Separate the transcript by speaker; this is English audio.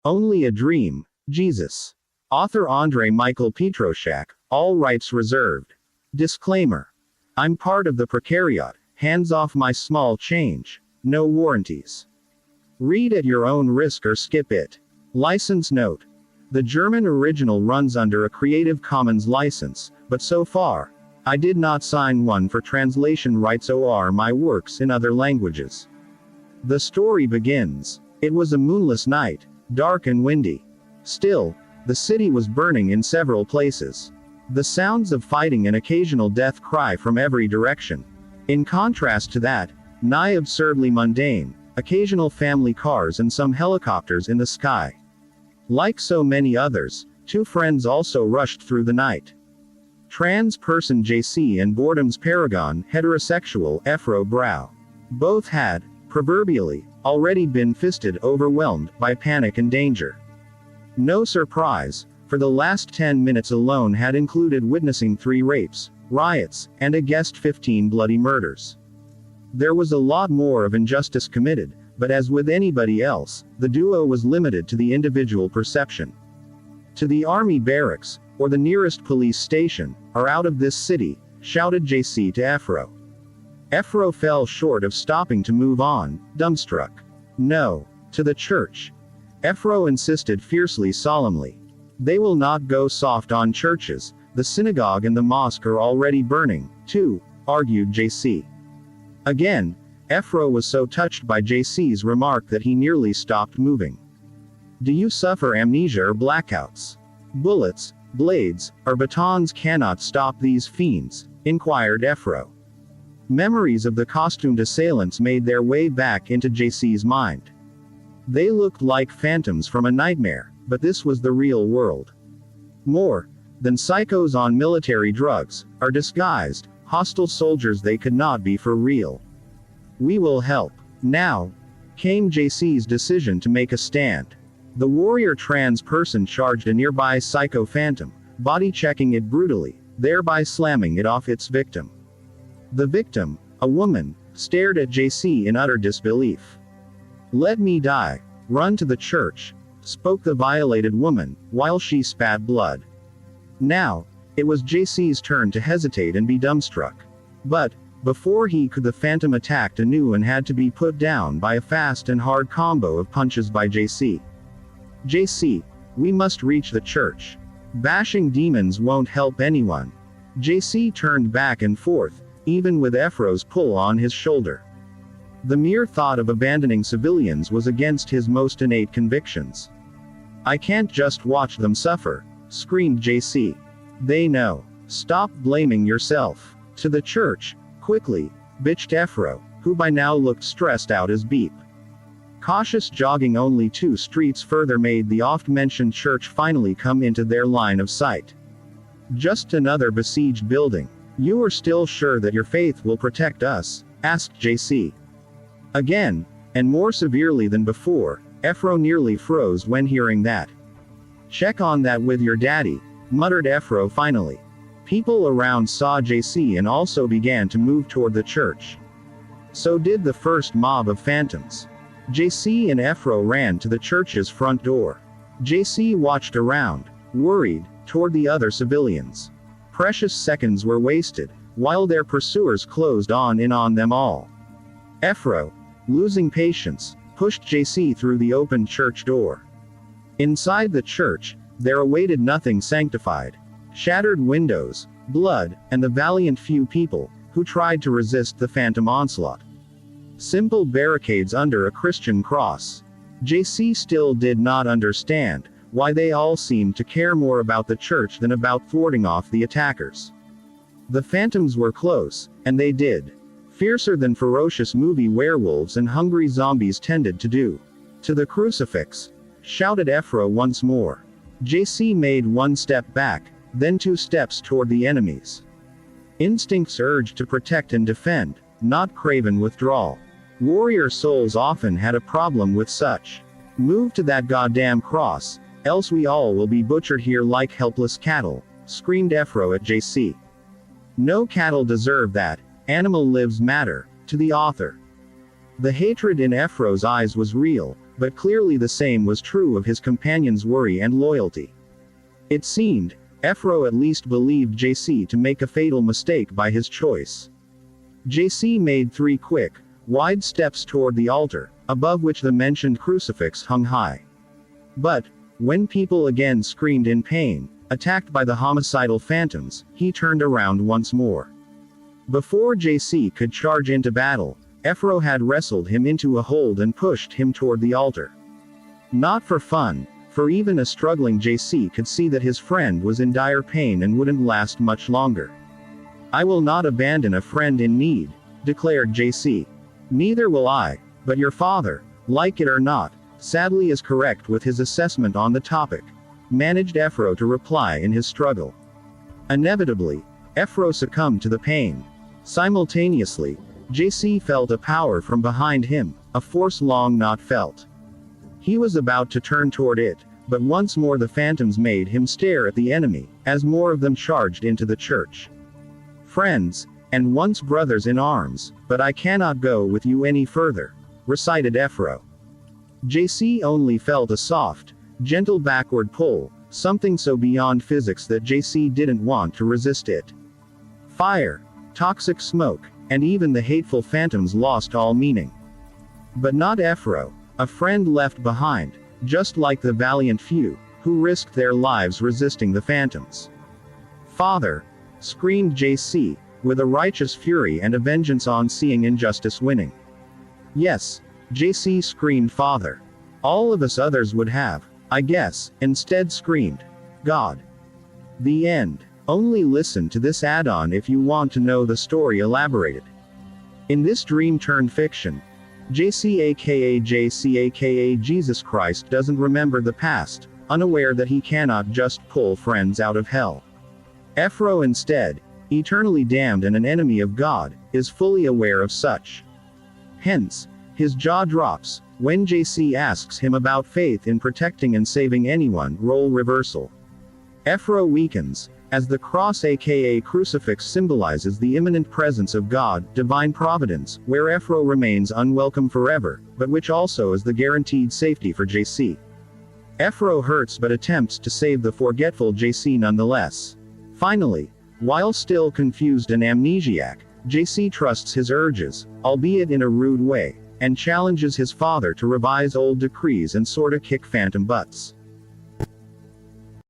Speaker 1: Only a Dream, Jesus. Author Andrei Michael Petroshak, all rights reserved. Disclaimer. I'm part of the precariat, hands off my small change. No warranties. Read at your own risk or skip it. License note. The German original runs under a Creative Commons license, but so far, I did not sign one for translation rights or my works in other languages. The story begins. It was a moonless night, dark and windy. Still, the city was burning in several places. The sounds of fighting and occasional death cry from every direction. In contrast to that, nigh absurdly mundane, occasional family cars and some helicopters in the sky. Like so many others, two friends also rushed through the night. Trans person JC and boredom's paragon, heterosexual Efro Brow. Both had, proverbially, already been fisted overwhelmed by panic and danger. No surprise, for the last 10 minutes alone had included witnessing 3 rapes, riots, and a guessed 15 bloody murders. There was a lot more of injustice committed, but as with anybody else, the duo was limited to the individual perception. To the army barracks, or the nearest police station, or out of this city, shouted JC to Efro. Efro fell short of stopping to move on, dumbstruck. No. To the church. Efro insisted fiercely solemnly. They will not go soft on churches, the synagogue and the mosque are already burning, too, argued JC. Again, Efro was so touched by JC's remark that he nearly stopped moving. Do you suffer amnesia or blackouts? Bullets, blades, or batons cannot stop these fiends, inquired Efro. Memories of the costumed assailants made their way back into JC's mind. They looked like phantoms from a nightmare, but this was the real world. More than psychos on military drugs, or disguised, hostile soldiers they could not be for real. We will help. Now came JC's decision to make a stand. The warrior trans person charged a nearby psycho phantom, body checking it brutally, thereby slamming it off its victim. The victim, a woman, stared at JC in utter disbelief. Let me die. Run to the church, spoke the violated woman, while she spat blood. Now, it was JC's turn to hesitate and be dumbstruck. But, before he could, the phantom attacked anew and had to be put down by a fast and hard combo of punches by JC. JC, we must reach the church. Bashing demons won't help anyone. JC turned back and forth, even with Efro's pull on his shoulder. The mere thought of abandoning civilians was against his most innate convictions. I can't just watch them suffer, screamed JC. They know. Stop blaming yourself. To the church, quickly, bitched Efro, who by now looked stressed out as beep. Cautious jogging only 2 streets further made the oft-mentioned church finally come into their line of sight. Just another besieged building. You are still sure that your faith will protect us? Asked JC. Again, and more severely than before, Efro nearly froze when hearing that. Check on that with your daddy, muttered Efro finally. People around saw JC and also began to move toward the church. So did the first mob of phantoms. JC and Efro ran to the church's front door. JC watched around, worried, toward the other civilians. Precious seconds were wasted, while their pursuers closed in on them all. Efro, losing patience, pushed JC through the open church door. Inside the church, there awaited nothing sanctified. Shattered windows, blood, and the valiant few people who tried to resist the phantom onslaught. Simple barricades under a Christian cross. JC still did not understand why they all seemed to care more about the church than about thwarting off the attackers. The phantoms were close, and they did. Fiercer than ferocious movie werewolves and hungry zombies tended to do. To the crucifix, shouted Efro once more. JC made 1 step back, then 2 steps toward the enemies. Instincts urged to protect and defend, not craven withdrawal. Warrior souls often had a problem with such. Move to that goddamn cross, else we all will be butchered here like helpless cattle, screamed Efro at JC. No cattle deserve that. Animal lives matter, to the author. The hatred in Efro's eyes was real, but clearly the same was true of his companion's worry and loyalty. It seemed, Ephro at least believed JC to make a fatal mistake by his choice. JC made 3 quick, wide steps toward the altar, above which the mentioned crucifix hung high. But, when people again screamed in pain, attacked by the homicidal phantoms, he turned around once more. Before JC could charge into battle, Ephro had wrestled him into a hold and pushed him toward the altar. Not for fun, for even a struggling JC could see that his friend was in dire pain and wouldn't last much longer. "I will not abandon a friend in need," declared JC. "Neither will I, but your father, like it or not, sadly is correct with his assessment on the topic," managed Ephro to reply in his struggle. Inevitably, Ephro succumbed to the pain. Simultaneously, JC felt a power from behind him, a force long not felt. He was about to turn toward it, but once more the phantoms made him stare at the enemy, as more of them charged into the church. "Friends, and once brothers in arms, but I cannot go with you any further," recited Ephro. JC only felt a soft, gentle backward pull, something so beyond physics that JC didn't want to resist it. Fire, toxic smoke, and even the hateful phantoms lost all meaning. But not Ephro, a friend left behind, just like the valiant few, who risked their lives resisting the phantoms. "Father!" screamed JC, with a righteous fury and a vengeance on seeing injustice winning. Yes, JC screamed "Father!" All of us others would have, I guess, instead screamed, "God!" The end. Only listen to this add-on if you want to know the story elaborated. In this dream-turned-fiction, JC aka Jesus Christ doesn't remember the past, unaware that he cannot just pull friends out of hell. Ephro instead, eternally damned and an enemy of God, is fully aware of such. Hence, his jaw drops, when JC asks him about faith in protecting and saving anyone, role reversal. Ephro weakens, as the cross aka crucifix symbolizes the imminent presence of God, divine providence, where Ephro remains unwelcome forever, but which also is the guaranteed safety for JC. Ephro hurts but attempts to save the forgetful JC nonetheless. Finally, while still confused and amnesiac, JC trusts his urges, albeit in a rude way, and challenges his father to revise old decrees and sorta kick phantom butts.